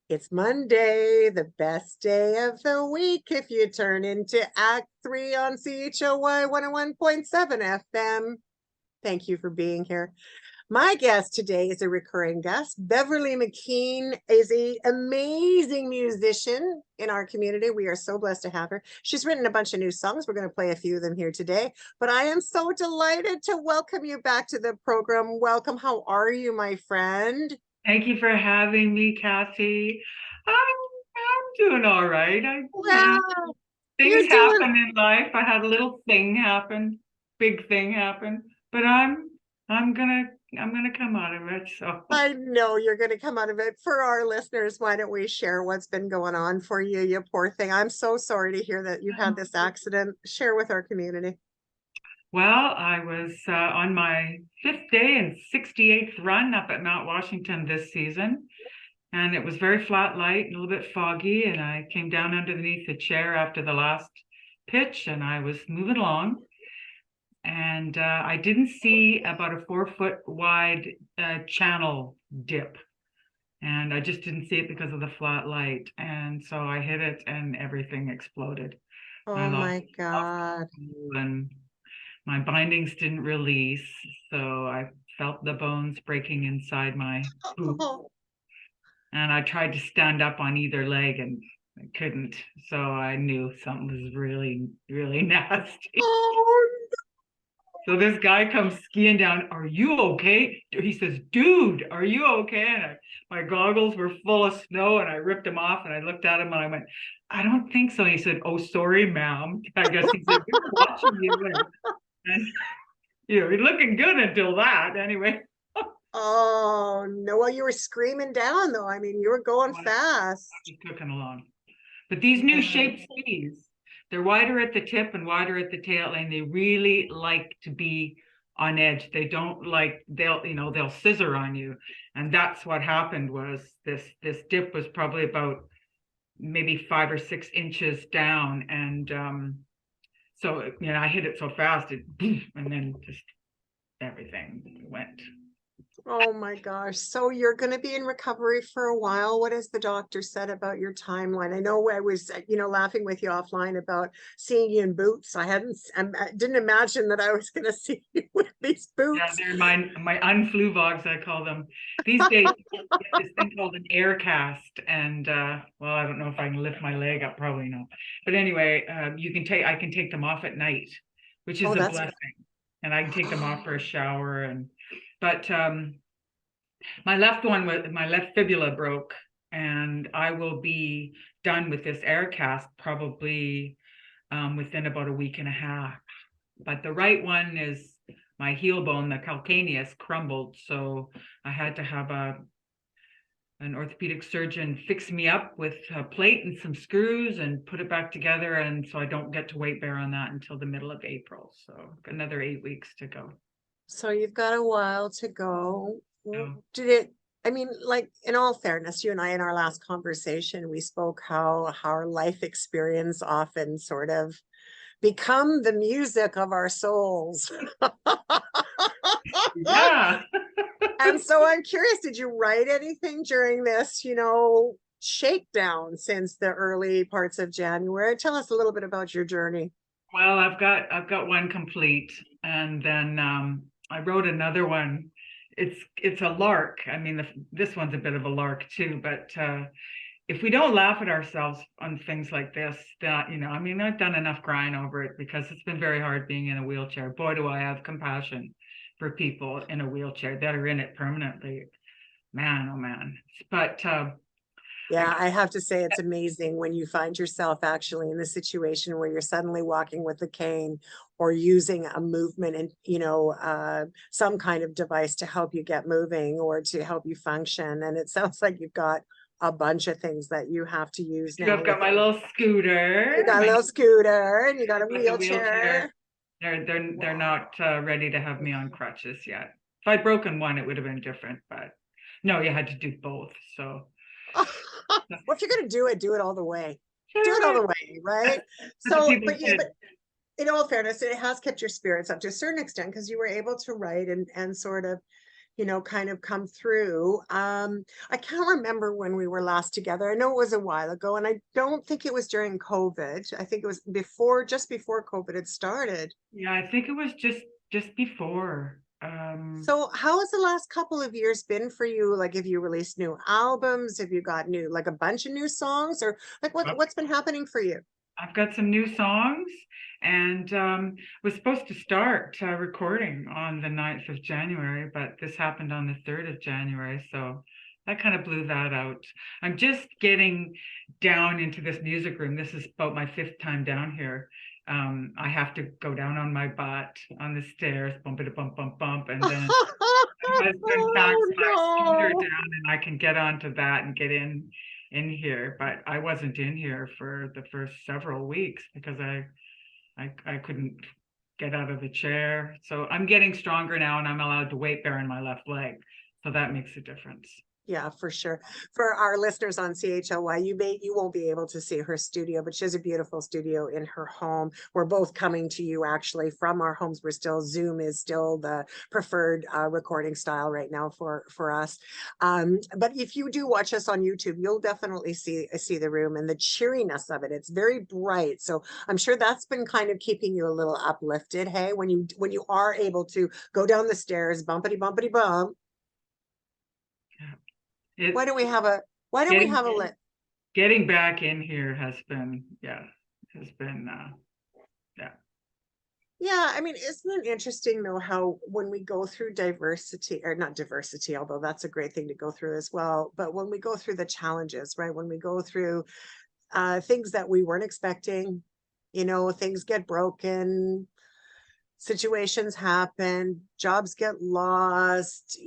It's Monday, the best day of the week if you turn into Act 3 on CHOY 101.7 FM. Thank you for being here. My guest today is a recurring guest. Beverley McKeen is an amazing musician in our community. We are so blessed to have her. She's written a bunch of new songs. We're going to play a few of them here today. But I am so delighted to welcome you back to the program. Welcome. How are you, my friend? Thank you for having me, Kathy. I'm doing all right. Well, Things you're doing. happen in life. I had a little thing happen, big thing happen, but I'm gonna I'm gonna come out of it. So I know you're going to come out of it. For our listeners, why don't we share what's been going on for you, you poor thing? I'm so sorry to hear that you had this accident. Share with our community. well, I was on my fifth day and 68th run up at Mount Washington this season, and it was very flat light, a little bit foggy, and I came down underneath the chair after the last pitch, and I was moving along. And I didn't see about a 4 foot wide channel dip. And I just didn't see it because of the flat light. And so I hit it and everything exploded. I Oh lost, my lost God. control and my bindings didn't release. So I felt the bones breaking inside my boot. Oh, And I tried to stand up on either leg and I couldn't. So I knew something was really, really nasty. oh, So this guy comes skiing down. Are you okay? He says, dude, are you okay? And my goggles were full of snow and I ripped them off and I looked at him and I went, I don't think so. And he said, oh, sorry, ma'am. I guess he said, we were watching you. And you're looking good until that. Anyway, oh, no. Well, you were screaming down, though. I mean, you were going I fast. was cooking along. But these new Yeah. shaped skis, they're wider at the tip and wider at the tail, and they really like to be on edge. They don't like they'll scissor on you. And that's what happened was this dip was probably about maybe 5 or 6 inches down. And so I hit it so fast and then just everything went. Oh my gosh. So you're going to be in recovery for a while. What has the doctor said about your timeline? I know I was, laughing with you offline about seeing you in boots. I didn't imagine that I was going to see you with these Yeah, boots. they're my unfluvogs, I call them. These days, this thing called an air cast, and well, I don't know if I can lift my leg up, probably not. But anyway, I can take them off at night, which is Oh, a that's blessing, and I can take them off for a shower. But my left fibula broke, and I will be done with this air cast probably within about a week and a half. But the right one is my heel bone, the calcaneus, crumbled. So I had to have an orthopedic surgeon fix me up with a plate and some screws and put it back together. And so I don't get to weight bear on that until the middle of April. So another 8 weeks to go. so you've got a while to go. So Did it, I mean, like in all fairness, you and I in our last conversation, we spoke how our life experience often sort of become the music of our souls. yeah. And so I'm curious, did you write anything during this, shakedown since the early parts of January? Tell us a little bit about your journey. Well, I've got one complete, and then I wrote another one. It's a lark. I mean, this one's a bit of a lark too, but if we don't laugh at ourselves on things like this, that I mean, I've done enough crying over it because it's been very hard being in a wheelchair. Boy, do I have compassion for people in a wheelchair that are in it permanently. Man, oh man. But I Yeah, I have to say it's amazing when you find yourself actually in the situation where you're suddenly walking with a cane or using a movement and some kind of device to help you get moving or to help you function. And it sounds like you've got a bunch of things that you have to use now I've got with my it. little scooter, You got a my little scooter and you got a got the wheelchair. wheelchair. They're Wow. not ready to have me on crutches yet. If I'd broken one, it would have been different, but no, you had to do both. So Well, if you're gonna do it all the way. Do it all yeah, the way, right? but the So, people but you, did. but in all fairness, it has kept your spirits up to a certain extent because you were able to write and sort of kind of come through. I can't remember when we were last together. I know it was a while ago, and I don't think it was during COVID. I think it was just before COVID had started. Yeah, I think it was just before. So how has the last couple of years been for you? Like, have you released new albums? Have you got like a bunch of new songs, or like what's been happening for you? I've got some new songs, and was supposed to start recording on the 9th of January, but this happened on the 3rd of January, so that kind of blew that out. I'm just getting down into this music room. This is about my 5th time down here. I have to go down on my butt on the stairs, bump it, bump, bump, bump, and then my husband packs my scooter Oh down, and I can get onto that and get in here. But I wasn't in here for the first several weeks because I couldn't get out of the chair. So I'm getting stronger now, and I'm allowed to weight bear in my left leg. So that makes a difference. Yeah, for sure. For our listeners on CHLY, you won't be able to see her studio, but she has a beautiful studio in her home. We're both coming to you actually from our homes. Zoom is still the preferred recording style right now for us. But if you do watch us on YouTube, you'll definitely see the room and the cheeriness of it. It's very bright, so I'm sure that's been kind of keeping you a little uplifted. Hey, when you are able to go down the stairs, bumpity bumpity bump. It, Why don't we have a getting lit? getting back in here has been yeah. Yeah, I mean, isn't it interesting though how when we go through diversity, or not diversity, although that's a great thing to go through as well, but when we go through the challenges, right? When we go through things that we weren't expecting, things get broken, situations happen, jobs get lost,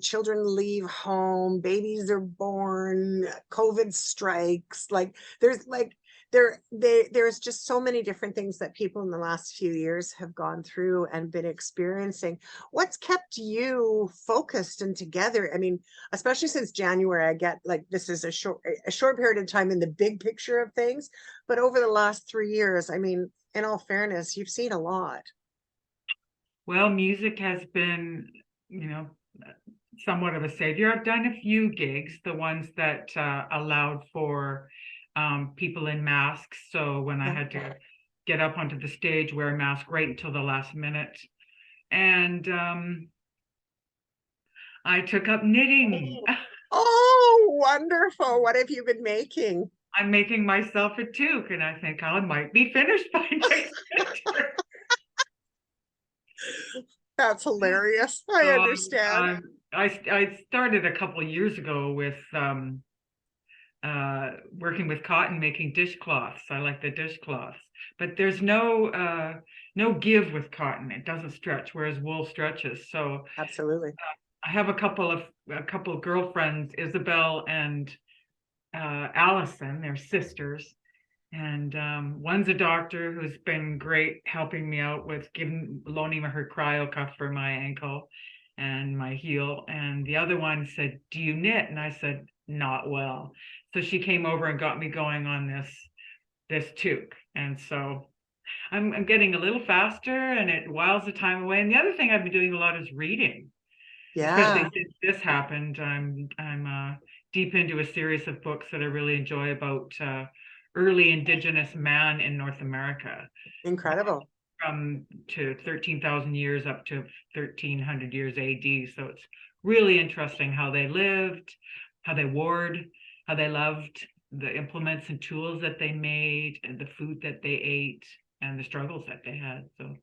children leave home, babies are born, COVID strikes. Like there's just so many different things that people in the last few years have gone through and been experiencing. What's kept you focused and together? I mean, especially since January, I get like this is a short period of time in the big picture of things, but over the last 3 years, I mean, in all fairness, you've seen a lot. Well, music has been, somewhat of a savior. I've done a few gigs, the ones that allowed for people in masks. So when I had to get up onto the stage, wear a mask right until the last minute. And I took up knitting. Oh, wonderful. What have you been making? I'm making myself a toque, and I think I might be finished by next winter. That's hilarious. I So understand. I started a couple of years ago with working with cotton, making dishcloths. I like the dishcloths, but there's no give with cotton. It doesn't stretch, whereas wool stretches. So Absolutely. I have a couple of girlfriends, Isabel and Allison. They're sisters, and one's a doctor who's been great helping me out with loaning me her cryo cuff for my ankle and my heel. And the other one said, "Do you knit?" And I said, "Not well." So she came over and got me going on this toque. And so I'm getting a little faster, and it whiles the time away. And the other thing I've been doing a lot is reading, especially Yeah. since this happened. I'm deep into a series of books that I really enjoy about early Indigenous man in North America, Incredible. from to 13,000 years up to 1300 years AD. So it's really interesting how they lived, how they warred, how they loved, the implements and tools that they made, and the food that they ate, and the struggles that they had. So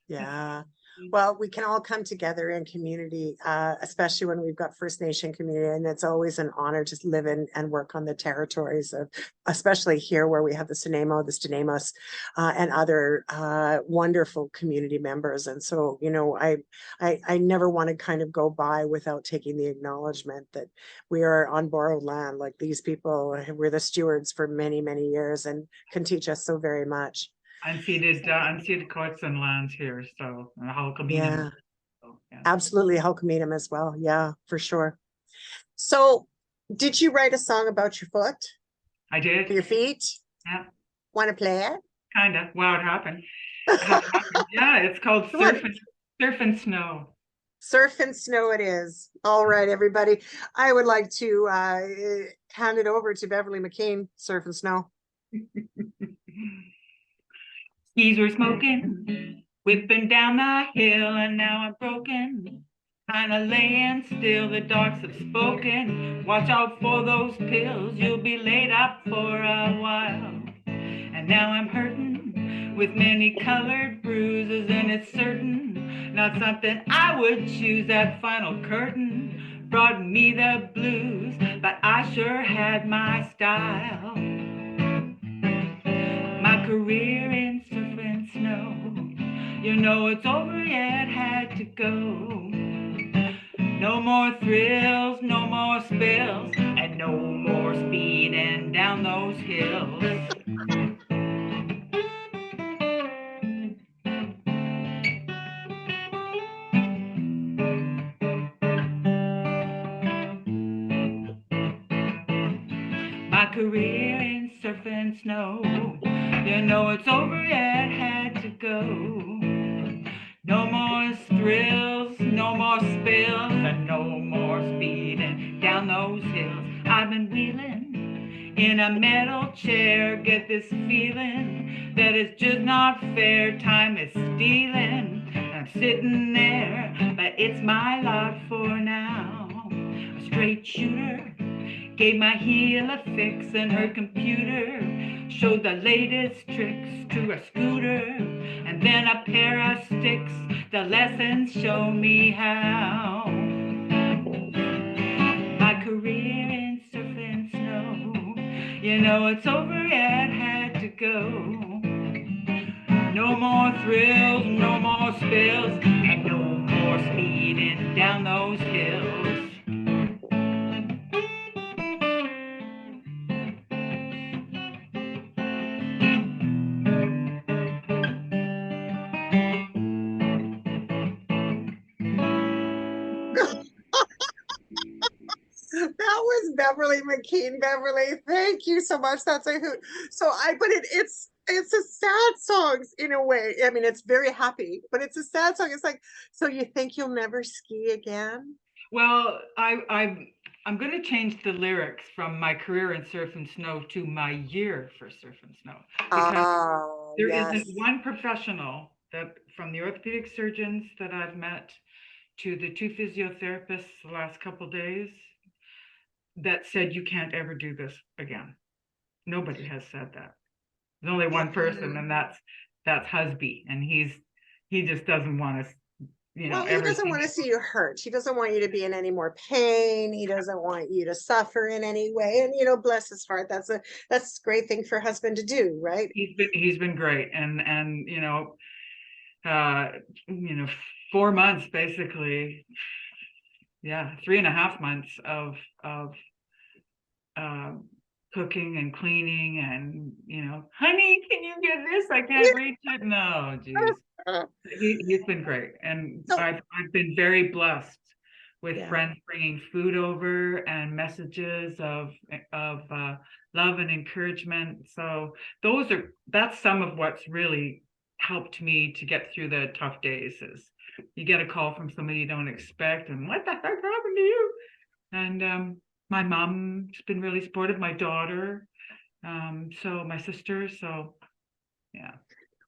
Yeah. Well, we can all come together in community, especially when we've got First Nation community. And it's always an honor to live in and work on the territories of, especially here where we have the Snuneymuxw, the Snuneymuxw, and other wonderful community members. And so, I never want to kind of go by without taking the acknowledgement that we are on borrowed land. Like these people were the stewards for many, many years and can teach us so very much. unceded courts and lands here. So Halkaminum. Yeah. So, yeah. Absolutely, Hulkamanium as well. Yeah, for sure. So, did you write a song about your foot, I did. your feet? Yeah, Want to play it? kind of. Wow, it happened. How it happened. Yeah, it's called Come on. Surfin' Snow. Surf and snow it is. All right, everybody. I would like to hand it over to Beverley McKeen, Surf and Snow. Skis were smoking, whipping down the hill, and now I'm broken. Kinda laying still, the dogs have spoken. Watch out for those pills, you'll be laid up for a while. And now I'm hurting with many colored bruises, and it's certain not something I would choose. That final curtain brought me the blues, but I sure had my style. My career in surf and snow, you know it's over yet, had to go. No more thrills, no more spills, and no more speeding down those hills. My career in surf and snow, you know it's over yet, had to go. No more thrills, no more spills, and no more speeding down those hills. I've been wheeling in a metal chair, get this feeling that it's just not fair. Time is stealing, I'm sitting there, but it's my lot for now. A straight shooter gave my heel a fix, and her computer showed the latest tricks to a scooter, and then a pair of sticks. The lessons show me how. My career in surf and snow, you know it's over yet, had to go. No more thrills, no more spills, and no more speeding down those hills. That was Beverley McKeen. Beverley, thank you so much. That's a hoot. But it's a sad song in a way. I mean, it's very happy, but it's a sad song. It's like, so you think you'll never ski again? Well, I'm going to change the lyrics from my career in surf and snow to my year for surf and snow, because there Yes. isn't one professional, that from the orthopedic surgeons that I've met to the 2 physiotherapists the last couple of days, that said you can't ever do this again. Nobody has said that. There's only one person, and that's Husby, and he just doesn't want to, Well, he doesn't want to see you hurt. He doesn't want you to be in any more pain. He doesn't want you to suffer in any way. And bless his heart. That's a great thing for a husband to do, right? He's been great, and 4 months basically, yeah, 3.5 months of cooking and cleaning, and honey, can you get this? I can't reach it. No, geez. He's been great, and I've been very blessed with friends bringing food over and messages of love and encouragement. So that's some of what's really helped me to get through the tough days. Is you get a call from somebody you don't expect, and what the heck happened to you? And my mom's been really supportive, my daughter, so my sister, so yeah.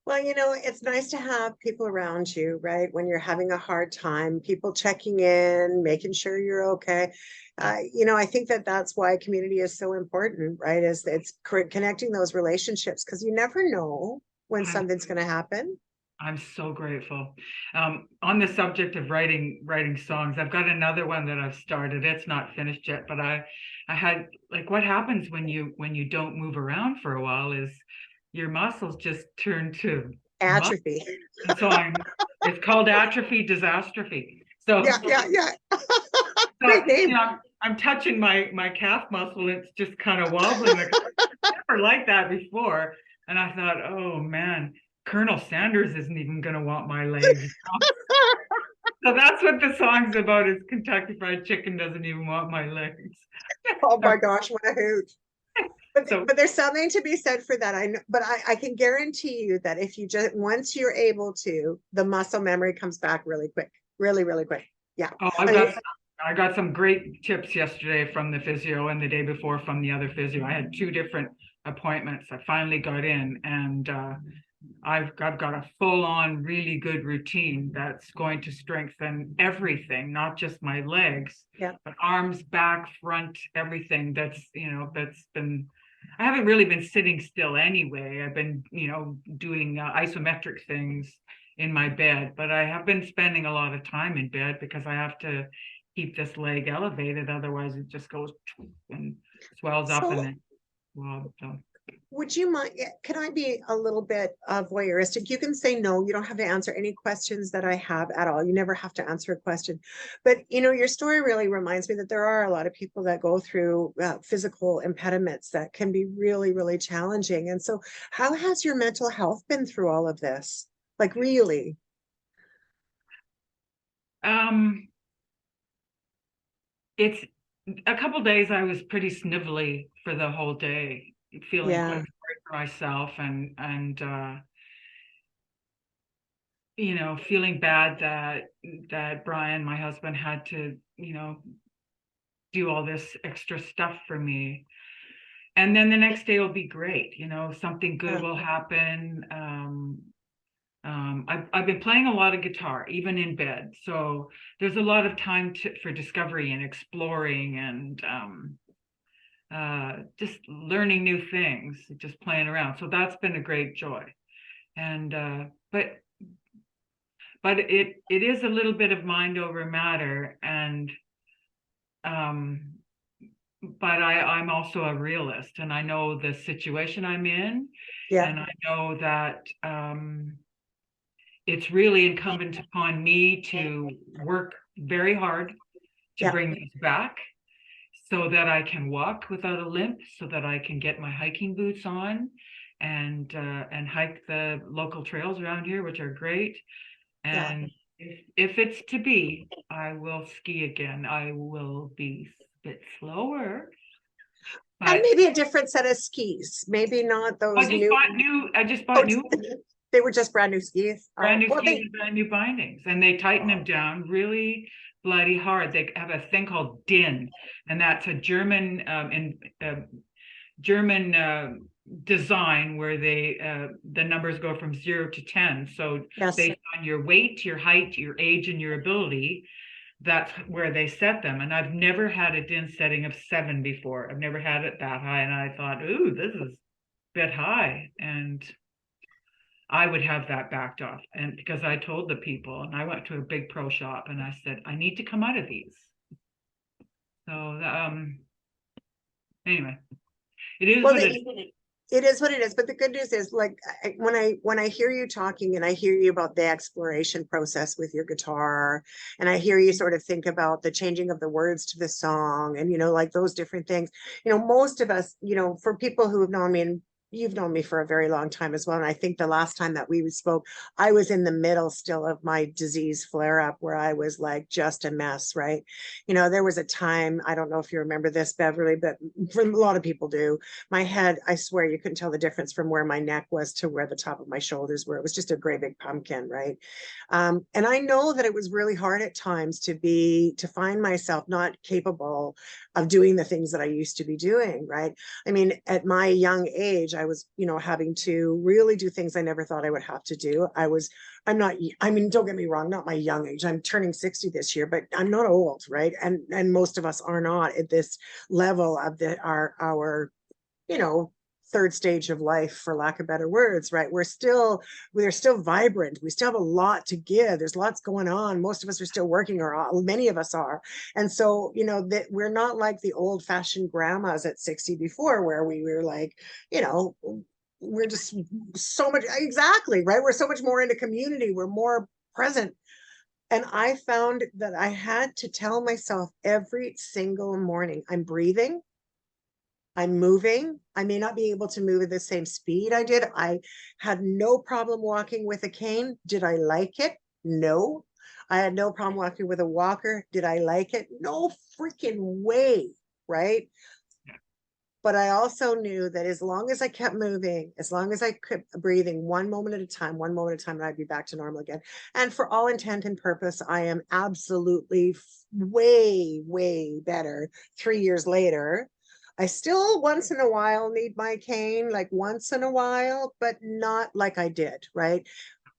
Well, it's nice to have people around you, right? When you're having a hard time, people checking in, making sure you're okay. I think that's why community is so important, right? It's connecting those relationships, because you never know when something's going to happen. I'm so grateful. On the subject of writing songs, I've got another one that I've started. It's not finished yet, but I had, like, what happens when you don't move around for a while is your muscles just turn to atrophy. And so it's called atrophy disastrophy. So yeah. Great name. I'm touching my calf muscle. It's just kind of wobbling. I never liked that before. And I thought, oh man, Colonel Sanders isn't even going to want my legs. So that's what the song's about, is Kentucky Fried Chicken doesn't even want my legs. Oh my gosh, what a hoot. But there's something to be said for that. I can guarantee you that if you once you're able to, the muscle memory comes back really quick, really, really quick. Yeah. Oh, I mean, I got some great tips yesterday from the physio and the day before from the other physio. I had two different appointments. I finally got in, and I've got a full on really good routine that's going to strengthen everything, not just my legs, yeah. but arms, back, front, everything. That's been, I haven't really been sitting still anyway. I've been, doing isometric things in my bed, but I have been spending a lot of time in bed because I have to keep this leg elevated. Otherwise it just goes and swells up and So then, well, so. would you mind, can I be a little bit voyeuristic? You can say no, you don't have to answer any questions that I have at all. You never have to answer a question. But, your story really reminds me that there are a lot of people that go through physical impediments that can be really, really challenging. And so how has your mental health been through all of this? Like, really? Um, it's a couple days I was pretty snivelly for the whole day, feeling quite Yeah, sorry for myself and feeling bad that Brian, my husband, had to, do all this extra stuff for me. And then the next day will be great, something good yeah, will happen. I've been playing a lot of guitar, even in bed. So there's a lot of time for discovery and exploring and just learning new things, just playing around. So that's been a great joy. And but it is a little bit of mind over matter, and um, but I'm also a realist, and I know the situation I'm in, yeah, and I know that it's really incumbent upon me to work very hard to yeah, bring these back so that I can walk without a limp, so that I can get my hiking boots on and hike the local trails around here, which are great. yeah. And if it's to be, I will ski again. I will be a bit slower, And but maybe a different set of skis. Maybe not those new. I just Oh, bought new they were just brand new skis. brand Oh, new well, skis and brand new bindings, and they tighten them down really bloody hard. They have a thing called DIN, and that's a German design where the numbers go from 0 to 10. So yes. based on your weight, your height, your age, and your ability, that's where they set them. And I've never had a DIN setting of 7 before. I've never had it that high, and I thought, ooh, this is a bit high, and I would have that backed off. And because I told the people, and I went to a big pro shop, and I said, I need to come out of these. So anyway, it is Well, what it is. it is what it is. But the good news is, like, when I hear you talking and I hear you about the exploration process with your guitar, and I hear you sort of think about the changing of the words to the song, and like those different things. Most of us, for people who have known me, and you've known me for a very long time as well. And I think the last time that we spoke, I was in the middle still of my disease flare up where I was like just a mess, right? There was a time, I don't know if you remember this, Beverly, but for a lot of people do. My head, I swear you couldn't tell the difference from where my neck was to where the top of my shoulders were. It was just a great big pumpkin, right? And I know that it was really hard at times to find myself not capable of doing the things that I used to be doing, right? I mean, at my young age, I was, having to really do things I never thought I would have to do. I'm not, I mean, don't get me wrong, not my young age. I'm turning 60 this year, but I'm not old, right? And most of us are not at this level of our you know, third stage of life, for lack of better words, right? We're still vibrant. We still have a lot to give. There's lots going on. Most of us are still working, or many of us are. And so, that we're not like the old fashioned grandmas at 60 before, where we were like, you know, we're just so much, exactly, right? We're so much more into community. We're more present. And I found that I had to tell myself every single morning, I'm breathing, I'm moving. I may not be able to move at the same speed I did. I had no problem walking with a cane. Did I like it? No. I had no problem walking with a walker. Did I like it? No freaking way. Right. But I also knew that as long as I kept moving, as long as I kept breathing one moment at a time, and I'd be back to normal again. And for all intent and purpose, I am absolutely way, way better 3 years later. I still once in a while need my cane, like once in a while, but not like I did, right?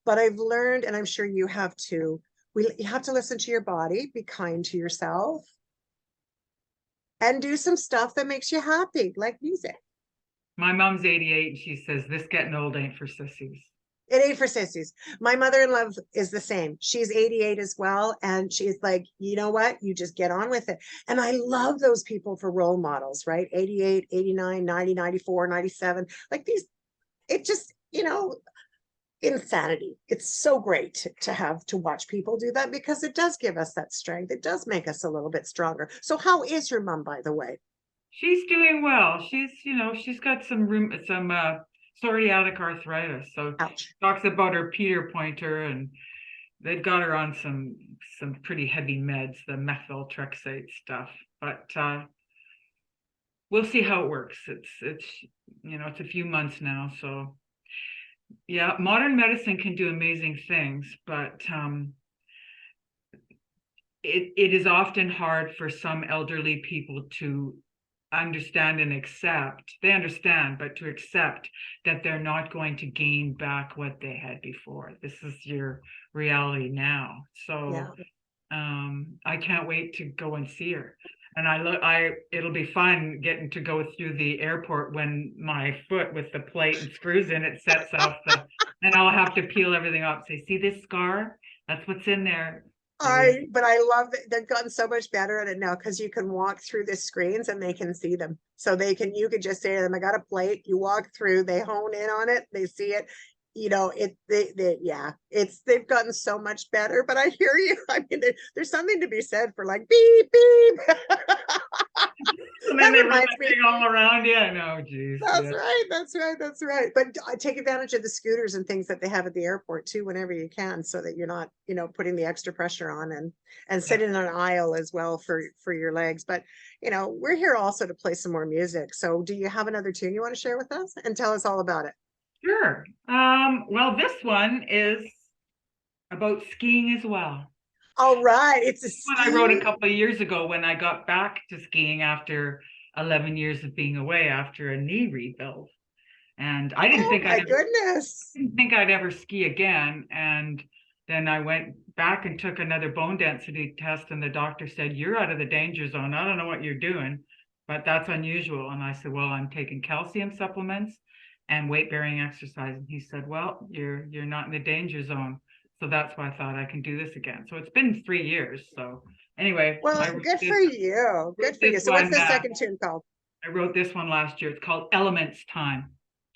But I've learned, and I'm sure you have too, you have to listen to your body, be kind to yourself, and do some stuff that makes you happy, like music. My mom's 88 and she says this getting old ain't for sissies. It ain't for sissies. My mother-in-law is the same. She's 88 as well. And she's like, you know what? You just get on with it. And I love those people for role models, right? 88, 89, 90, 94, 97. Like these, it just, insanity. It's so great to have to watch people do that because it does give us that strength. It does make us a little bit stronger. So how is your mom, by the way? She's doing well. She's got some psoriatic arthritis. So Ouch. she talks about her Peter pointer, and they've got her on some pretty heavy meds, the methotrexate stuff. But we'll see how it works. It's a few months now, so yeah, modern medicine can do amazing things, but it is often hard for some elderly people to understand and accept. They understand, but to accept that they're not going to gain back what they had before. This is your reality now. So Yeah. I can't wait to go and see her. And it'll be fun getting to go through the airport when my foot with the plate and screws in it sets off and I'll have to peel everything off. Say, see this scar? That's what's in there. But I love that they've gotten so much better at it now because you can walk through the screens and they can see them. So you could just say to them, I got a plate, you walk through, they hone in on it, they see it. They've gotten so much better, but I hear you. I mean, there's something to be said for like beep, beep. And then they're all around you. I know, geez. That's right. But take advantage of the scooters and things that they have at the airport too, whenever you can, so that you're not, putting the extra pressure on and sitting in an aisle as well for your legs. But we're here also to play some more music. So do you have another tune you want to share with us and tell us all about it? Sure. Well, this one is about skiing as well. All right. It's one I wrote a couple of years ago when I got back to skiing after 11 years of being away after a knee rebuild. And I didn't think I'd ever ski again. And then I went back and took another bone density test, and the doctor said, you're out of the danger zone. I don't know what you're doing, but that's unusual. And I said, well, I'm taking calcium supplements and weight-bearing exercise. And he said, well, you're not in the danger zone. So that's why I thought I can do this again. So it's been 3 years. So anyway. Well, good for you. Good for you. So what's the second tune called? I wrote this one last year. It's called Elements Time.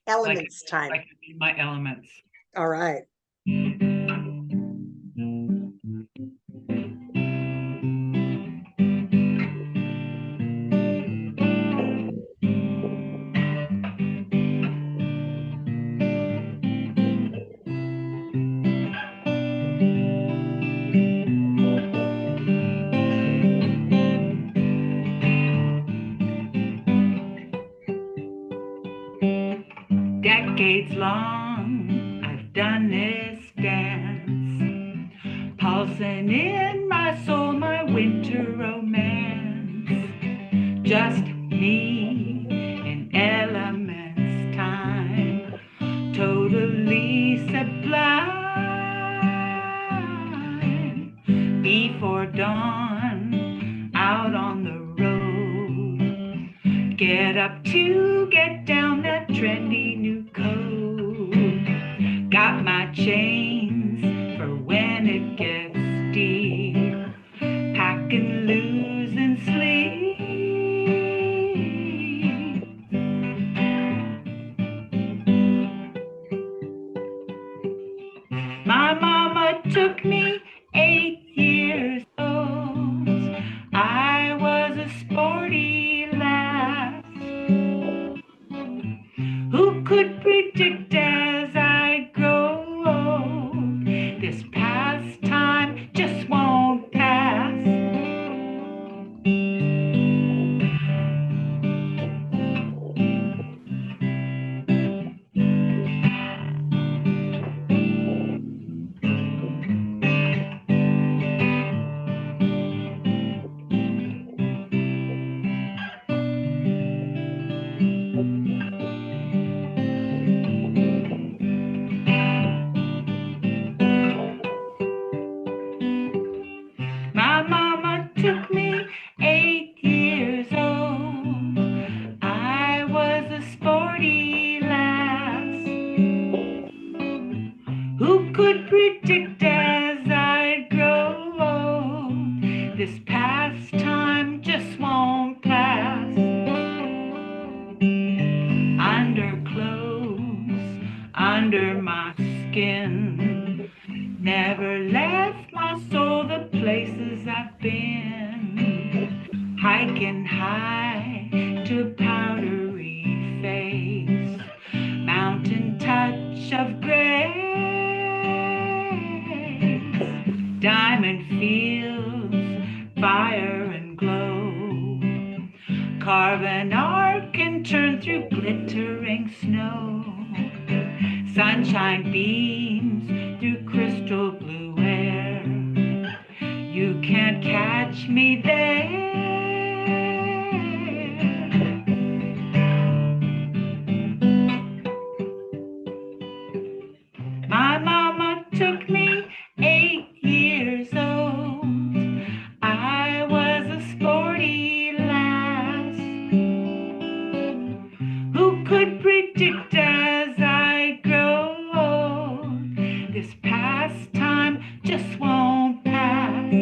Elements Time. I can be my elements. All right. Decades long, I've done this dance, pulsing in my soul, my winter romance. Just me in elements time, totally sublime. Before dawn, out on the road, get up to get down that trendy new code. Got my chains for when it gets deep, pack and lose and sleep. My mama took me 8 years old. I was a sporty lass. Who could predict as I grow old? under my skin. Never left my soul the places I've been. Hiking high to powdery face. Mountain touch of grace. Diamond fields, fire and glow. Carve an arc and turn through glittering snow. Sunshine beams through crystal blue air. You can't catch me there. My mama took me 8 years old. I was a sporty lass. Who could predict as I grow old, this pastime just won't pass.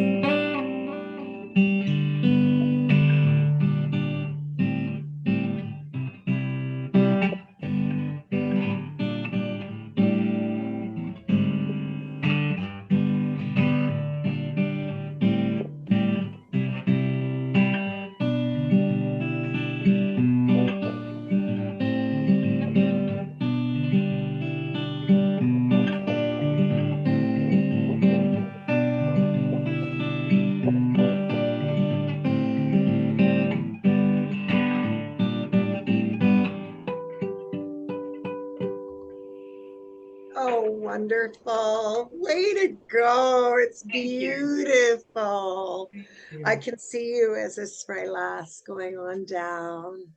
Oh, wonderful. Way to go. It's Thank you. beautiful. Thank I you. can see you as a spray lass going on down.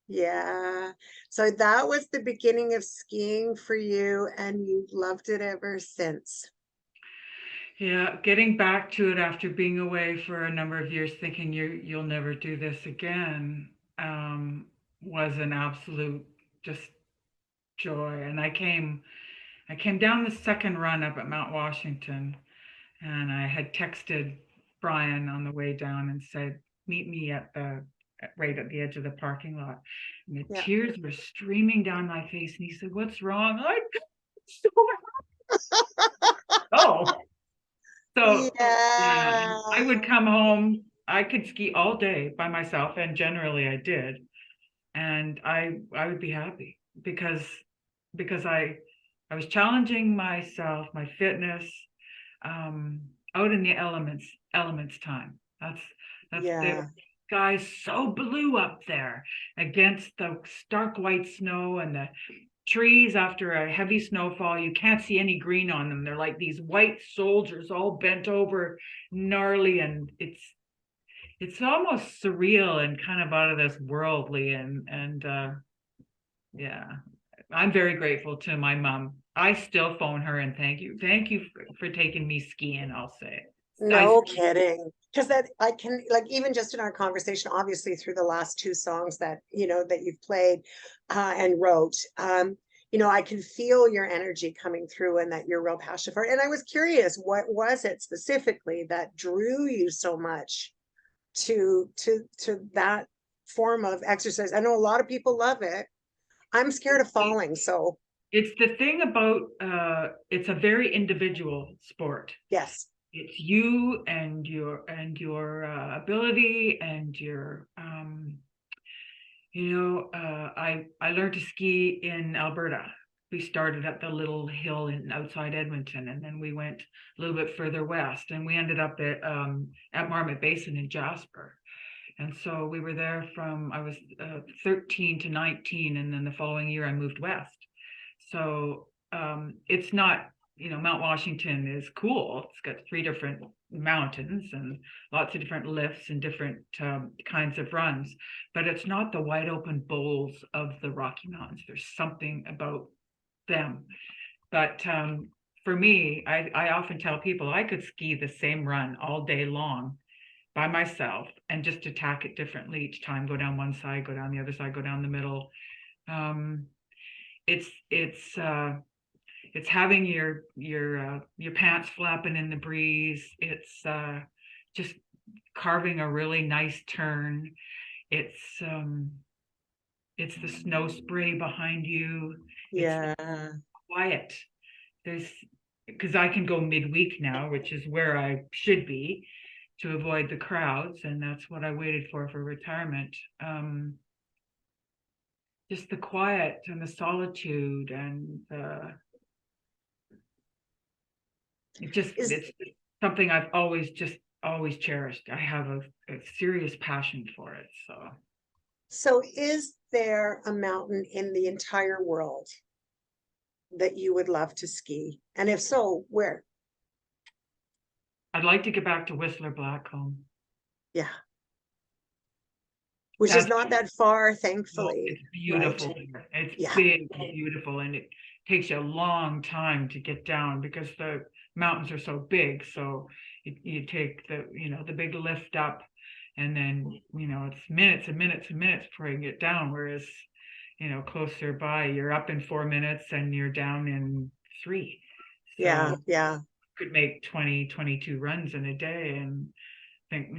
Yeah. So that was the beginning of skiing for you, and you've loved it ever since. Yeah, getting back to it after being away for a number of years, thinking you'll never do this again, was an absolute just joy. And I came down the second run up at Mount Washington, and I had texted Brian on the way down and said, "Meet me at the right at the edge of the parking lot." And the Yeah. tears were streaming down my face, and he said, "What's wrong?" I'm so oh. So yeah, I Yeah. would come home. I could ski all day by myself, and generally I did. And I would be happy because I was challenging myself, my fitness, out in the elements time. That's the Yeah. skies so blue up there against the stark white snow and the trees after a heavy snowfall. You can't see any green on them. They're like these white soldiers all bent over, gnarly, and it's almost surreal and kind of out of this worldly. And yeah, I'm very grateful to my mom. I still phone her and thank you for taking me skiing, I'll say. I No kidding. Because that I can like even just in our conversation, obviously through the last two songs that that you've played and wrote, I can feel your energy coming through and that you're real passionate for it. And I was curious, what was it specifically that drew you so much to that form of exercise? I know a lot of people love it. I'm scared of falling, so it's the thing about it's a very individual sport. yes. It's you and your ability and your I learned to ski in Alberta. We started at the little hill in outside Edmonton, and then we went a little bit further west, and we ended up at Marmot Basin in Jasper. And so we were there from I was 13 to 19, and then the following year I moved west. So it's not, Mount Washington is cool. It's got 3 different mountains and lots of different lifts and different kinds of runs, but it's not the wide open bowls of the Rocky Mountains. There's something about them. But for me, I often tell people I could ski the same run all day long by myself and just attack it differently each time. Go down one side, go down the other side, go down the middle. Um, it's having your pants flapping in the breeze. It's just carving a really nice turn. It's it's the snow spray behind you. It's Yeah. quiet. Because I can go midweek now, which is where I should be to avoid the crowds, and that's what I waited for retirement. Just the quiet and the solitude, and it's something I've always cherished. I have a serious passion for it. So is there a mountain in the entire world that you would love to ski? And if so, where? I'd like to get back to Whistler Blackcomb. Yeah. Which is not that far, thankfully. It's beautiful. Right? It's big and beautiful, and it takes you a long time to get down because the mountains are so big. So you take the big lift up, and then it's minutes and minutes and minutes before you get down. Whereas closer by, you're up in 4 minutes and you're down in 3. So yeah. Could make 20, 22 runs in a day, and think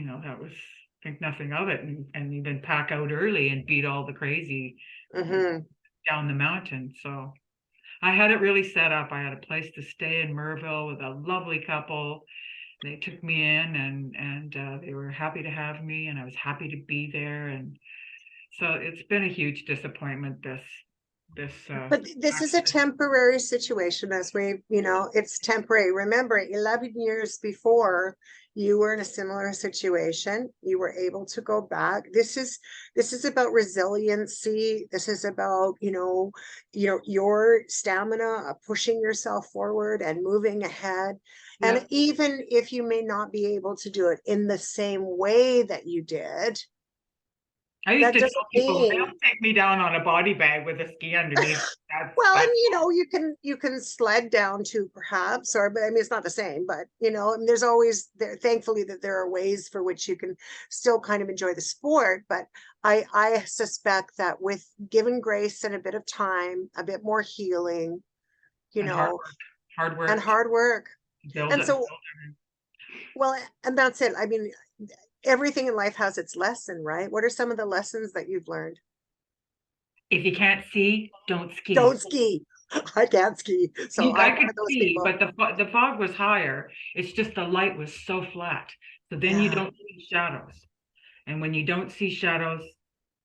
think nothing of it, and even pack out early and beat all the crazy down the mountain. So I had it really set up. I had a place to stay in Merville with a lovely couple. They took me in, and they were happy to have me, and I was happy to be there. And so it's been a huge disappointment, but this is a temporary situation, as it's temporary. Remember, 11 years before, you were in a similar situation. You were able to go back. This is about resiliency. This is about your stamina of pushing yourself forward and moving ahead. And even if you may not be able to do it in the same way that you did, I used to tell people, they'll take me down on a body bag with a ski underneath. And you can sled down too, perhaps, but I mean, it's not the same, but and there's always thankfully that there are ways for which you can still kind of enjoy the sport. But I suspect that with given grace and a bit of time, a bit more healing, hard work, and so, well, and that's it. I mean, everything in life has its lesson, right? What are some of the lessons that you've learned? If you can't see, don't ski. Don't ski. I can't ski. So I could see, but the fog was higher. It's just the light was so flat. So then you don't see shadows. And when you don't see shadows,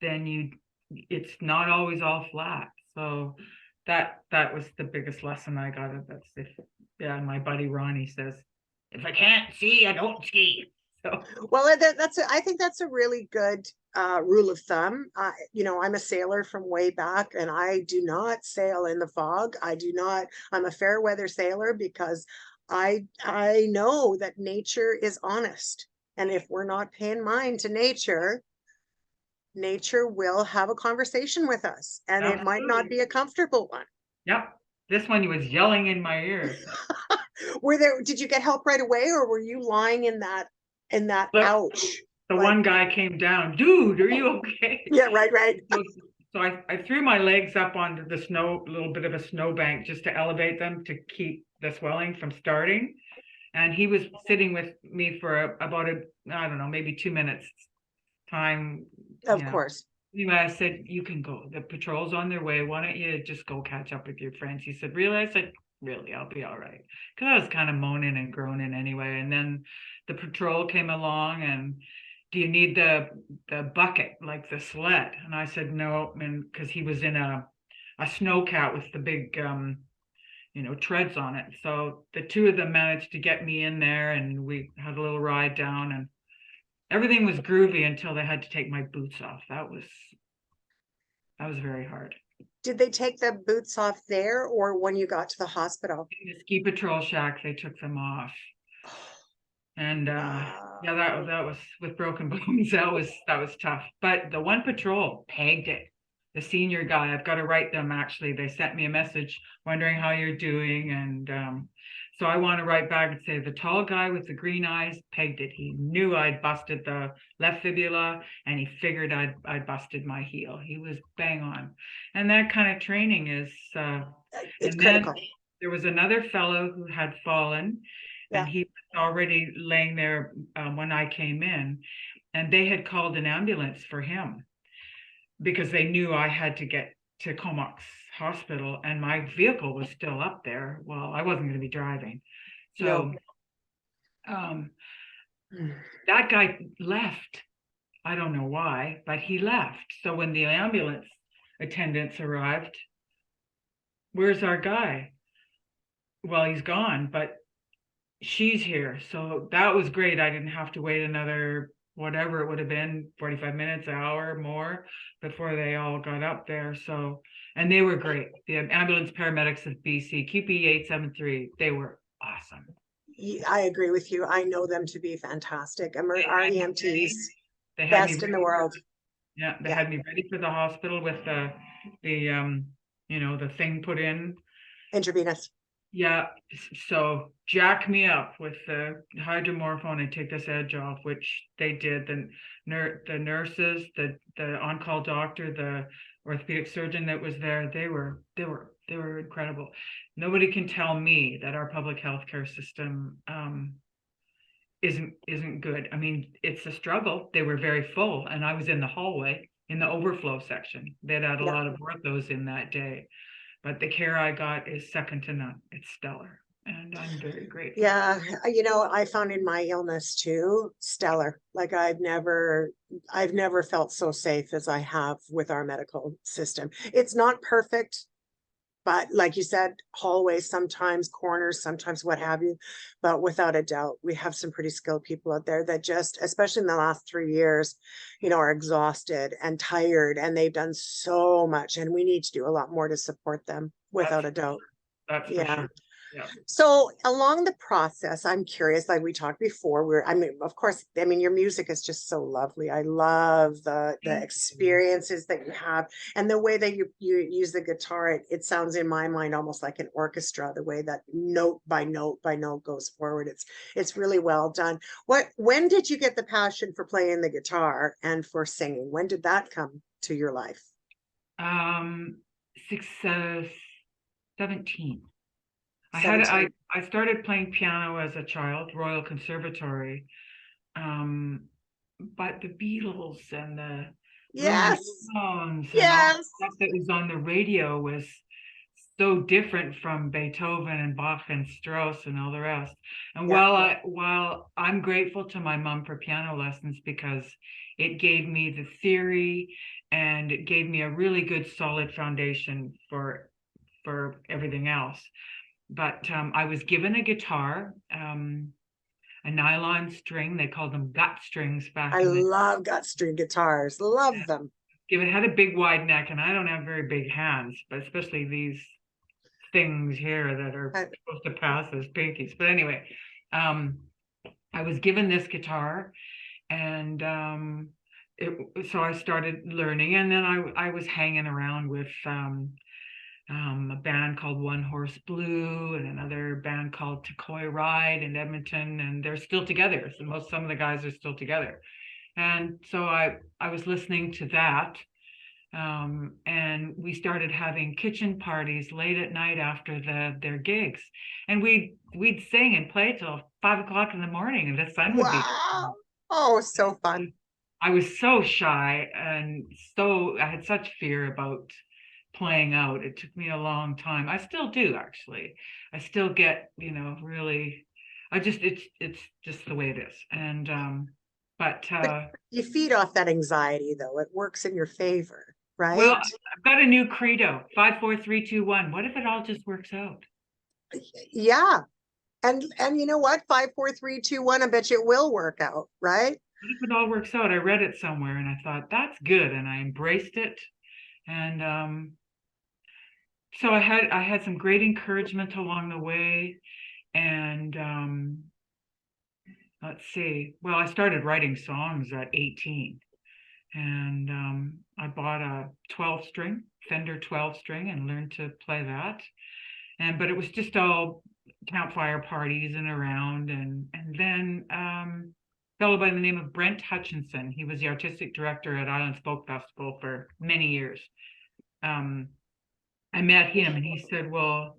then it's not always all flat. So that was the biggest lesson I got of this. My buddy Ronnie says, if I can't see, I don't ski. So. Well, I think that's a really good rule of thumb. I'm a sailor from way back, and I do not sail in the fog. I'm a fair weather sailor because I know that nature is honest. And if we're not paying mind to nature will have a conversation with us, and Absolutely. It might not be a comfortable one. Yep. This one was yelling in my ear. Did you get help right away, or were you lying in that ouch? The one guy came down, dude, are you okay? Yeah, right. So I threw my legs up onto the snow, a little bit of a snowbank, just to elevate them to keep the swelling from starting. And he was sitting with me for about maybe 2 minutes time. Of course. Anyway, I said, you can go. The patrol's on their way. Why don't you just go catch up with your friends? He said, really? I said, really, I'll be all right. Because I was kind of moaning and groaning anyway. And then the patrol came along, and do you need the bucket, like the sled? And I said, no, because he was in a snowcat with the big, treads on it. So the two of them managed to get me in there, and we had a little ride down, and everything was groovy until they had to take my boots off. That was very hard. Did they take the boots off there, or when you got to the hospital? In the ski patrol shack, they took them off. And that was with broken bones. That was tough. But the one patrol pegged it. The senior guy, I've got to write them actually. They sent me a message wondering how you're doing. And so I want to write back and say the tall guy with the green eyes pegged it. He knew I'd busted the left fibula, and he figured I'd busted my heel. He was bang on. And that kind of training is it's critical. Then there was another fellow who had fallen. Yeah. And he was already laying there when I came in, and they had called an ambulance for him because they knew I had to get to Comox hospital, and my vehicle was still up there. Well, I wasn't going to be driving. No. So that guy left. I don't know why, but he left. So when the ambulance attendants arrived, where's our guy? Well, he's gone, but she's here. So that was great. I didn't have to wait another, whatever it would have been, 45 minutes, an hour more before they all got up there. So, and they were great. The ambulance paramedics of BC, QP 873, they were awesome. I agree with you. I know them to be fantastic. Our EMTs, They had best me in the world. Yeah, they had me ready for the hospital with the the thing put in. Intravenous. Yeah, so jack me up with the hydromorphone and take this edge off, which they did. The nurses, the on-call doctor, the orthopedic surgeon that was there, they were incredible. Nobody can tell me that our public healthcare system isn't good. I mean, it's a struggle. They were very full, and I was in the hallway in the overflow section. They'd had a lot of orthos in that day. But the care I got is second to none. It's stellar, and I'm very grateful. Yeah, I found in my illness too, stellar. Like I've never felt so safe as I have with our medical system. It's not perfect, but like you said, hallways, sometimes corners, sometimes what have you. But without a doubt, we have some pretty skilled people out there that just, especially in the last 3 years, are exhausted and tired, and they've done so much, and we need to do a lot more to support them without a doubt. That's for sure. Yeah. So along the process, I'm curious, like we talked before, of course, your music is just so lovely. I love the experiences that you have, and the way that you use the guitar. It sounds in my mind almost like an orchestra, the way that note by note by note goes forward. It's really well done. When did you get the passion for playing the guitar and for singing? When did that come to your life? 17. 17. I started playing piano as a child, Royal Conservatory. But the Beatles and the Yes. Rolling Stones and all Yes. the stuff that was on the radio was so different from Beethoven and Bach and Strauss and all the rest. And while I'm grateful to my mom for piano lessons, because it gave me the theory and it gave me a really good solid foundation for everything else. But I was given a guitar, a nylon string. They called them gut strings back. I love gut string guitars. Love them. It had a big wide neck, and I don't have very big hands, but especially these things here that are supposed to pass as pinkies. But anyway, I was given this guitar, and so I started learning, and then I was hanging around with a band called One Horse Blue and another band called Tacoy Ride in Edmonton, and they're still together. So some of the guys are still together. And so I was listening to that, and we started having kitchen parties late at night after their gigs, and we'd sing and play till 5 o'clock in the morning, and the sun would be. Oh, so fun. I was so shy, and I had such fear about playing out. It took me a long time. I still do, actually. I still get, really, it's just the way it is. And but you feed off that anxiety, though. It works in your favor, right? Well, I've got a new credo: 5, 4, 3, 2, 1. What if it all just works out? Yeah. And you know what? 5, 4, 3, 2, 1. I bet you it will work out, right? What if it all works out? I read it somewhere and I thought that's good, and I embraced it. And so I had some great encouragement along the way. And let's see. Well, I started writing songs at 18, and I bought a 12-string, Fender 12-string, and learned to play that. But it was just all campfire parties and around, and then a fellow by the name of Brent Hutchinson. He was the artistic director at Island Folk Festival for many years. I met him, and he said, "Well,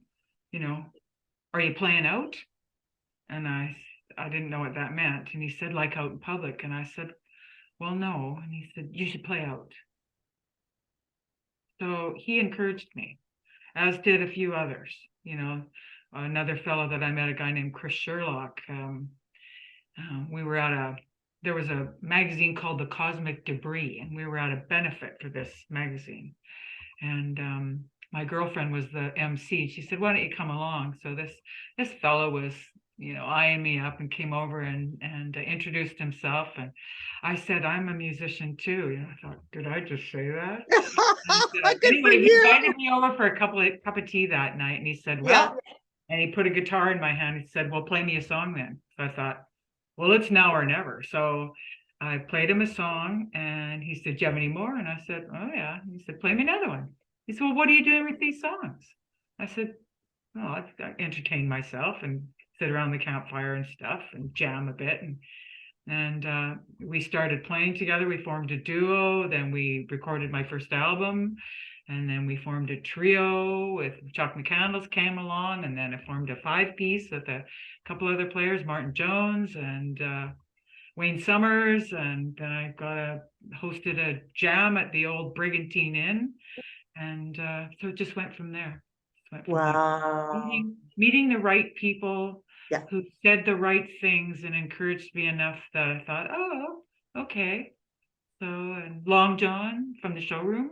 are you playing out?" And I didn't know what that meant. And he said, "Like out in public." And I said, "Well, no." And he said, "You should play out." So he encouraged me. as did a few others. You know, another fellow that I met, a guy named Chris Sherlock. We were at there was a magazine called The Cosmic Debris, and we were at a benefit for this magazine. And my girlfriend was the MC. She said, "Why don't you come along?" So this fellow was, eyeing me up and came over and introduced himself. And I said, "I'm a musician too." I thought, did I just say that? Good for Anyway, he you. invited me over for a cup of tea that night, and he said, Yeah. "Well," and he put a guitar in my hand. He said, "Well, play me a song then." So I thought, well, it's now or never. So I played him a song, and he said, "Do you have any more?" And I said, "Oh yeah." He said, "Play me another one." He said, "Well, what are you doing with these songs?" I said, "Oh, I entertain myself and sit around the campfire and stuff and jam a bit." And we started playing together. We formed a duo. Then we recorded my first album. And then we formed a trio with Chuck McCandless came along. And then I formed a 5-piece with a couple other players, Martin Jones and Wayne Summers. And then I hosted a jam at the old Brigantine Inn. And so it just went from there. Wow. Meeting the right people Yeah. who said the right things and encouraged me enough that I thought, oh, okay. So, and Long John from the showroom,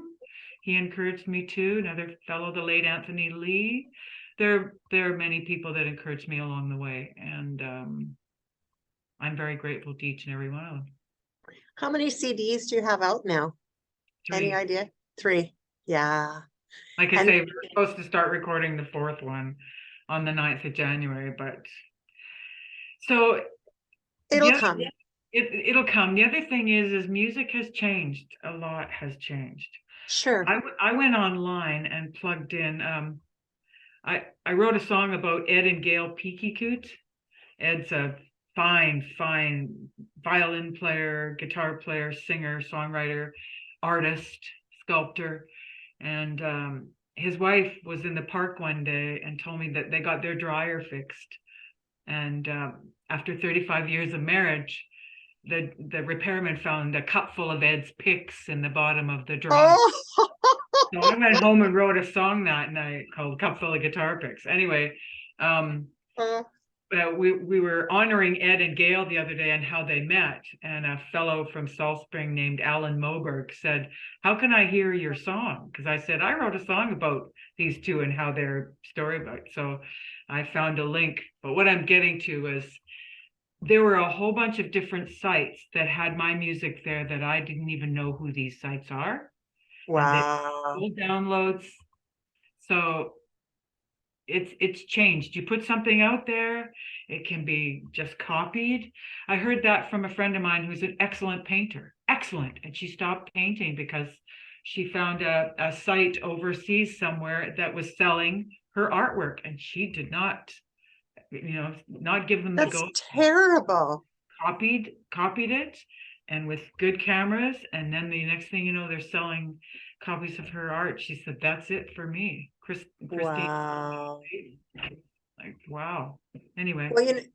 he encouraged me too. Another fellow, the late Anthony Lee. There are many people that encouraged me along the way, and I'm very grateful to each and every one of them. How many CDs do you have out now? 3. Any idea? 3. Yeah. Like I And say, we're supposed to start recording the 4th one on the 9th of January, but so it'll come. It'll come. The other thing is music has changed. A lot has changed. Sure. I went online and plugged in. I wrote a song about Ed and Gail Peekycoot. Ed's a fine violin player, guitar player, singer, songwriter, artist, sculptor. And his wife was in the park one day and told me that they got their dryer fixed. And after 35 years of marriage, the repairman found a cup full of Ed's picks in the bottom of the dryer. Oh. So I went home and wrote a song that night called "Cup Full of Guitar Picks." Anyway, we were honoring Ed and Gail the other day and how they met. And a fellow from Salt Spring named Alan Moberg said, "How can I hear your song?" Because I said, I wrote a song about these two and how their story about. So I found a link. But what I'm getting to is there were a whole bunch of different sites that had my music there that I didn't even know who these sites are. Wow. And they downloads. So it's changed. You put something out there, it can be just copied. I heard that from a friend of mine who's an excellent painter, excellent, and she stopped painting because she found a site overseas somewhere that was selling her artwork, and she did not not give them the That's go. terrible. Copied it, and with good cameras, and then the next thing you know, they're selling copies of her art. She said, "That's it for me." Christine. Wow. Like, wow. Anyway. Well,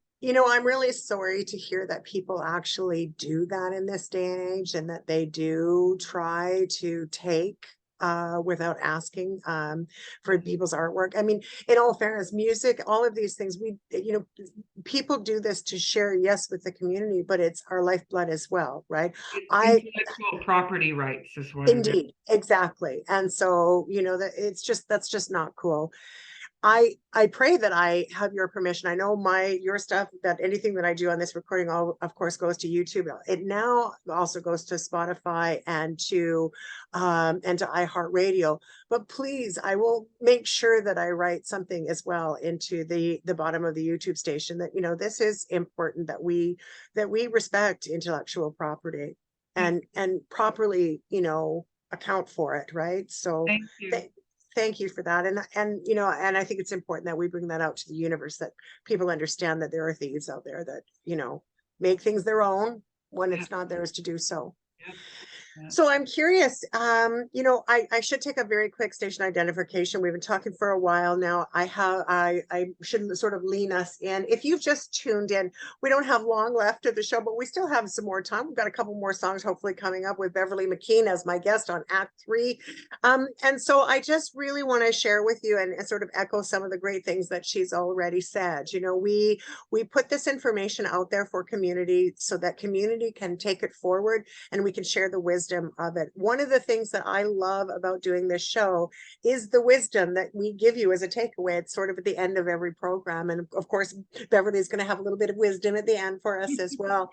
I'm really sorry to hear that people actually do that in this day and age, and that they do try to take without asking for people's artwork. I mean, in all fairness, music, all of these things, people do this to share, yes, with the community, but it's our lifeblood as well, right? Intellectual property rights is what it is. Indeed, exactly. And so, that's just not cool. I pray that I have your permission. I know your stuff, that anything that I do on this recording, of course, goes to YouTube. It now also goes to Spotify and to iHeartRadio. But please, I will make sure that I write something as well into the bottom of the YouTube station that, this is important, that we respect intellectual property and properly, account for it, right? So Thank you. thank you for that. And I think it's important that we bring that out to the universe, that people understand that there are thieves out there that, make things their own when it's not theirs to do so. Yeah. So I'm curious, I should take a very quick station identification. We've been talking for a while now. I should sort of lean us in. If you've just tuned in, we don't have long left of the show, but we still have some more time. We've got a couple more songs hopefully coming up with Beverley McKeen as my guest on Act 3. And so I just really want to share with you and sort of echo some of the great things that she's already said. We put this information out there for community so that community can take it forward and we can share the wisdom of it. One of the things that I love about doing this show is the wisdom that we give you as a takeaway. It's sort of at the end of every program. And of course, Beverly is going to have a little bit of wisdom at the end for us as well.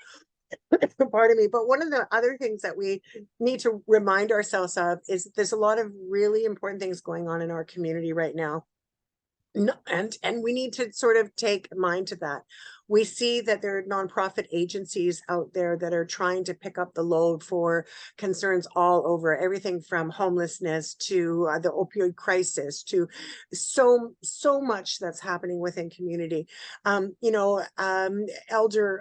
Pardon me. But one of the other things that we need to remind ourselves of is there's a lot of really important things going on in our community right now. And we need to sort of take mind to that. We see that there are nonprofit agencies out there that are trying to pick up the load for concerns all over, everything from homelessness to the opioid crisis to so much that's happening within community. Elder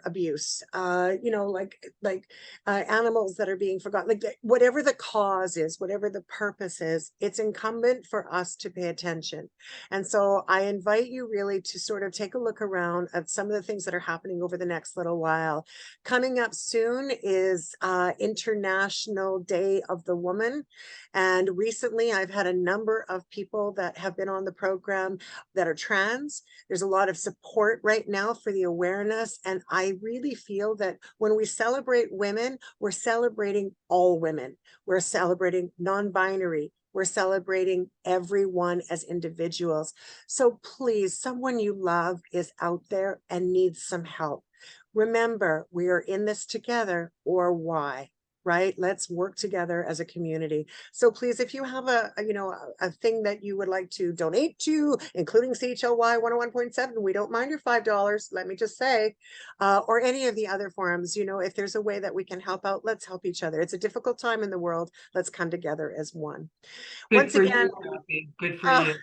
abuse, animals that are being forgotten, whatever the cause is, whatever the purpose is, it's incumbent for us to pay attention. And so I invite you really to sort of take a look around at some of the things that are happening over the next little while. Coming up soon is International Day of the Woman. And recently I've had a number of people that have been on the program that are trans. There's a lot of support right now for the awareness. And I really feel that when we celebrate women, we're celebrating all women. We're celebrating non-binary. We're celebrating everyone as individuals. So please, someone you love is out there and needs some help. Remember, we are in this together, or why, right? Let's work together as a community. So please, if you have a thing that you would like to donate to, including CHLY 101.7, we don't mind your $5, let me just say, or any of the other forums, if there's a way that we can help out, let's help each other. It's a difficult time in the world. Let's come together as one. Once again, good for you.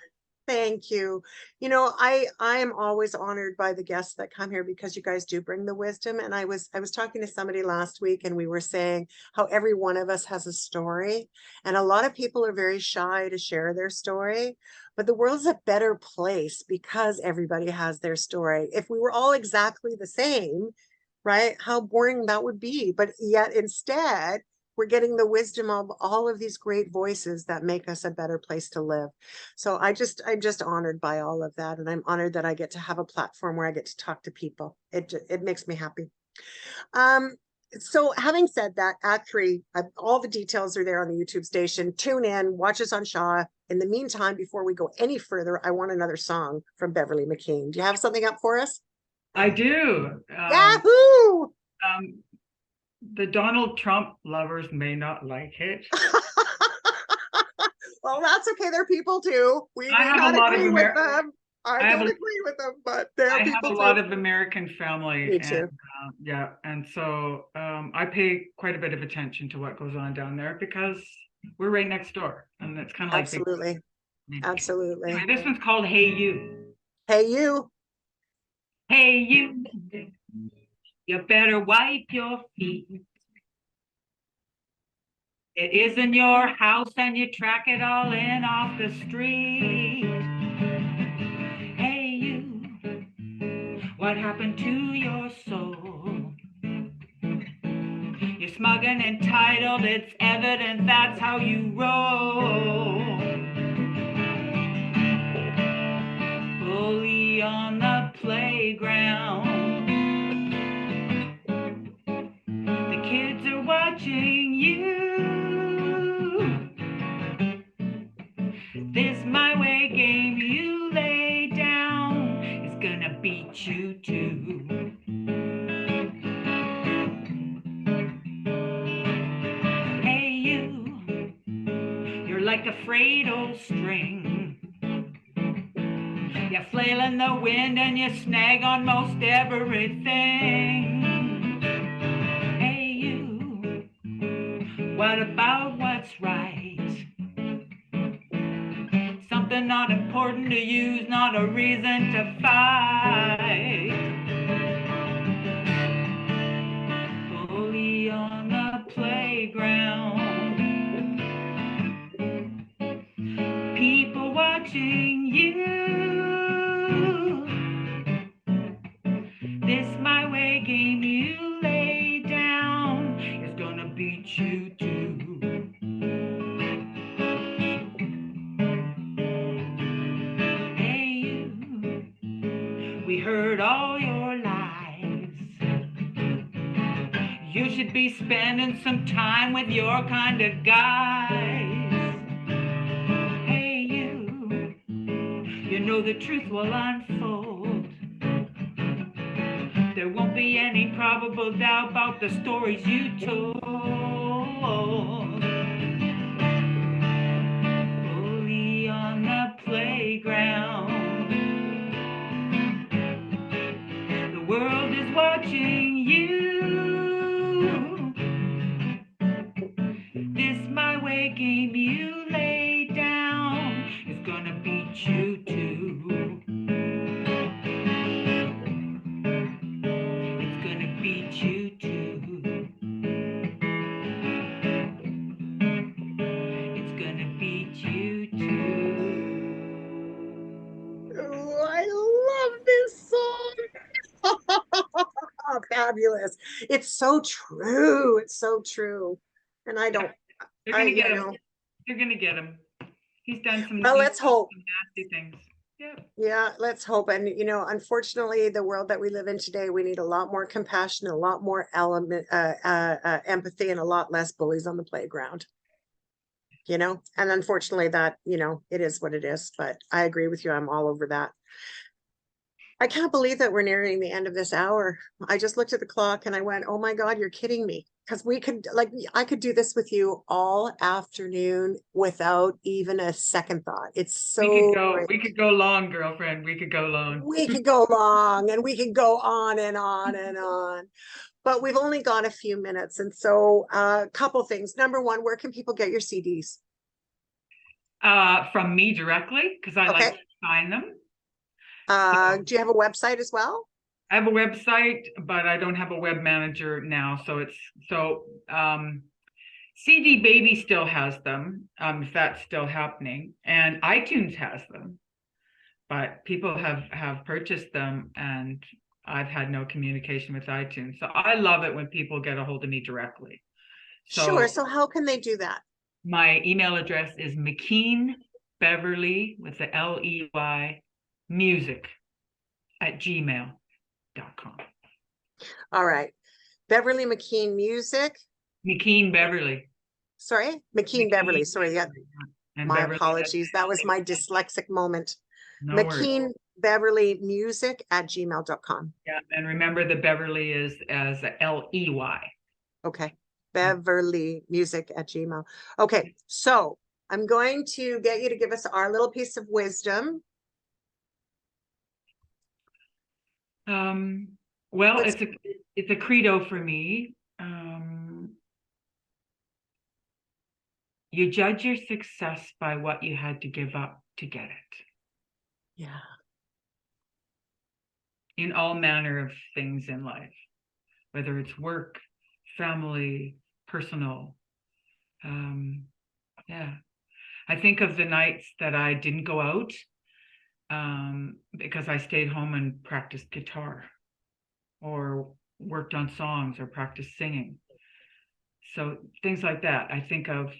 Thank you. I am always honored by the guests that come here because you guys do bring the wisdom. And I was talking to somebody last week and we were saying how every one of us has a story. And a lot of people are very shy to share their story. But the world's a better place because everybody has their story. If we were all exactly the same, right? How boring that would be. But yet instead, we're getting the wisdom of all of these great voices that make us a better place to live. So I'm just honored by all of that. And I'm honored that I get to have a platform where I get to talk to people. It makes me happy. So having said that, Act 3, all the details are there on the YouTube station. Tune in, watch us on Shaw. In the meantime, before we go any further, I want another song from Beverley McKeen. Do you have something up for us? I do. Yahoo! The Donald Trump lovers may not like it. Well, that's okay. They're people too. We may not agree with them. I don't agree with them, but they're people too. I have a lot of American family. Me too. And so I pay quite a bit of attention to what goes on down there because we're right next door, and it's kind of like absolutely. Anyway, this one's called "Hey You." Hey you. Hey you. You better wipe your feet. It isn't your house and you track it all in off the street. Hey you, what happened to your soul? You're smug and entitled, it's evident that's how you roll. Bully on the playground. The kids are watching you. This my way game you lay down is gonna beat you too. Hey you, you're like a frayed old string. You flail in the wind and you snag on most everything. Hey you, what about what's right? Something not important to use, not a reason to fight. Bully on the playground. watching you. This my way game you lay down is gonna beat you too. Hey you, we heard all your lies. You should be spending some time with your kind of guys. Hey you know the truth will unfold. There won't be any probable doubt about the stories you told. Bully on the playground. The world is watching you. This my way game you lay down is gonna beat you too. It's gonna beat you too. It's gonna beat you too. Oh, I love this song. Fabulous. It's so true. It's so true. And I don't, They're gonna get you him. know, They're gonna get him. He's done some, well, let's hope. some nasty things. Yeah. Yeah, let's hope. And, unfortunately, the world that we live in today, we need a lot more compassion, a lot more empathy, and a lot less bullies on the playground. And unfortunately that, it is what it is, but I agree with you. I'm all over that. I can't believe that we're nearing the end of this hour. I just looked at the clock and I went, oh my God, you're kidding me. Because I could do this with you all afternoon without even a second thought. It's so great. We could go long, girlfriend. We could go long. We could go long and we could go on and on and on. But we've only got a few minutes. And so a couple things. Number one, where can people get your CDs? From me directly, because I like to sign them. Do you have a website as well? I have a website, but I don't have a web manager now. CD Baby still has them, if that's still happening, and iTunes has them, but people have purchased them, and I've had no communication with iTunes. So I love it when people get a hold of me directly. Sure. So how can they do that? My email address is McKeenBeverly with the LEY music @gmail.com. All right. Beverly McKeen Music. McKeen Beverly. Sorry, McKeen Beverly. Sorry, yeah. And My Beverly, apologies. That was my dyslexic moment. no McKeen Beverly Music @gmail.com. Yeah, and remember the Beverly is as a LEY. Okay. Beverly Music @gmail. Okay, so I'm going to get you to give us our little piece of wisdom. Well, it's a credo for me. You judge your success by what you had to give up to get it. Yeah. In all manner of things in life, whether it's work, family, personal. Yeah. I think of the nights that I didn't go out because I stayed home and practiced guitar or worked on songs or practiced singing. So things like that. I think of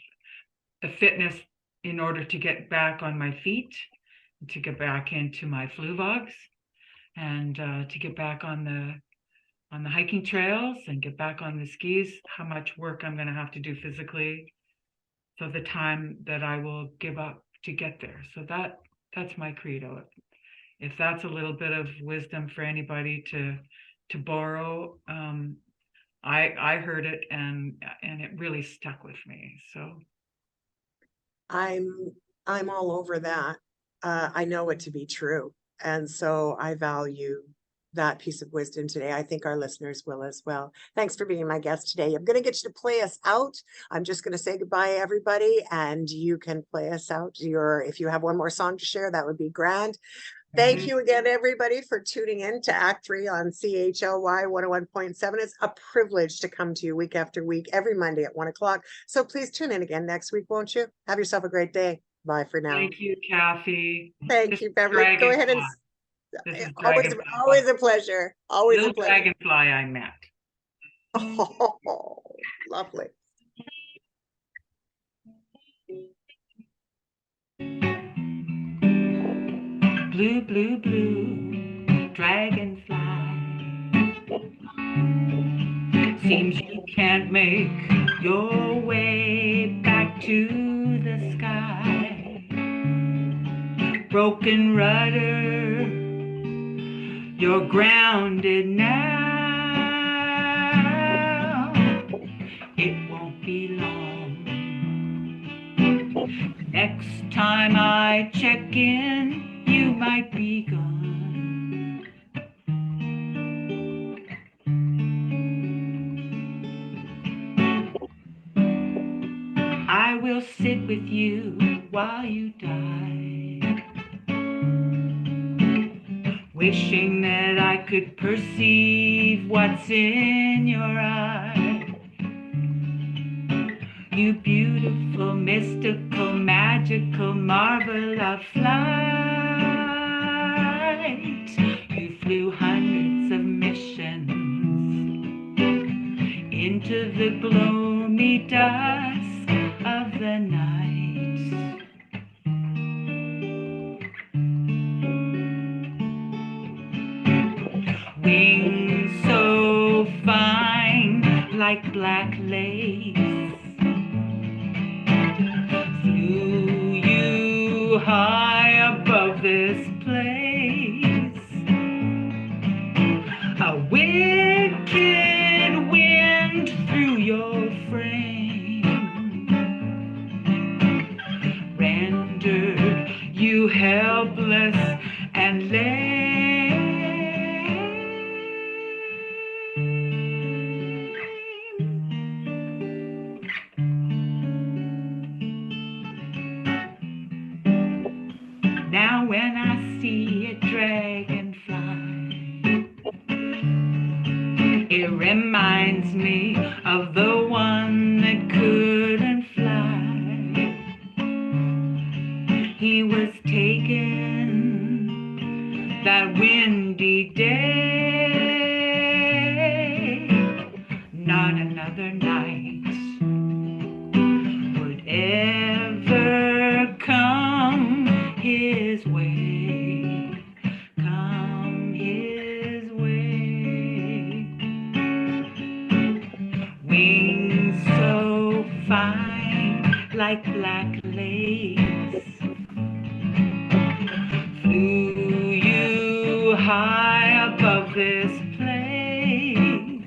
the fitness in order to get back on my feet, to get back into my fluvogs, and to get back on the hiking trails and get back on the skis, how much work I'm going to have to do physically. So the time that I will give up to get there. So that's my credo. If that's a little bit of wisdom for anybody to borrow, I heard it and it really stuck with me. So I'm all over that. I know it to be true. And so I value that piece of wisdom today. I think our listeners will as well. Thanks for being my guest today. I'm going to get you to play us out. I'm just going to say goodbye, everybody, and you can play us out. If you have one more song to share, that would be grand. Thank you again, everybody, for tuning in to Act 3 on CHLY 101.7. It's a privilege to come to you week after week, every Monday at 1 o'clock. So please tune in again next week, won't you? Have yourself a great day. Bye for now. Thank you, Kathy. Thank This you, is Beverly. Go ahead and Dragonfly. This is always, Dragonfly. always a pleasure. Always a Little pleasure. dragonfly I met. Oh, lovely. Blue, blue, blue, dragonfly. Seems you can't make your way back to the sky. Broken rudder, you're grounded now. It won't be long. Next time I check in, you might be gone. I will sit with you while you die, wishing that I could perceive what's in your eye. You beautiful, mystical, magical marvel of flight. You flew hundreds of missions into the gloomy dusk of the night. Wings so fine like black lace, flew you high above this place. A wicked wind through your frame rendered you helpless and lame. Now when I see a dragonfly, it reminds me of the one that couldn't fly. He was taken that windy day. Not another night would ever come his way, come his way. Wings so fine like black lace, flew you high above this place.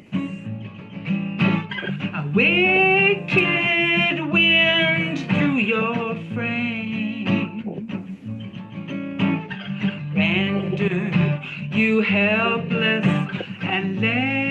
A wicked wind through your frame rendered you helpless and lame.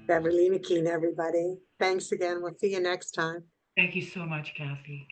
Beverly McKeen, everybody. Thanks again. We'll see you next time. Thank you so much, Kathy.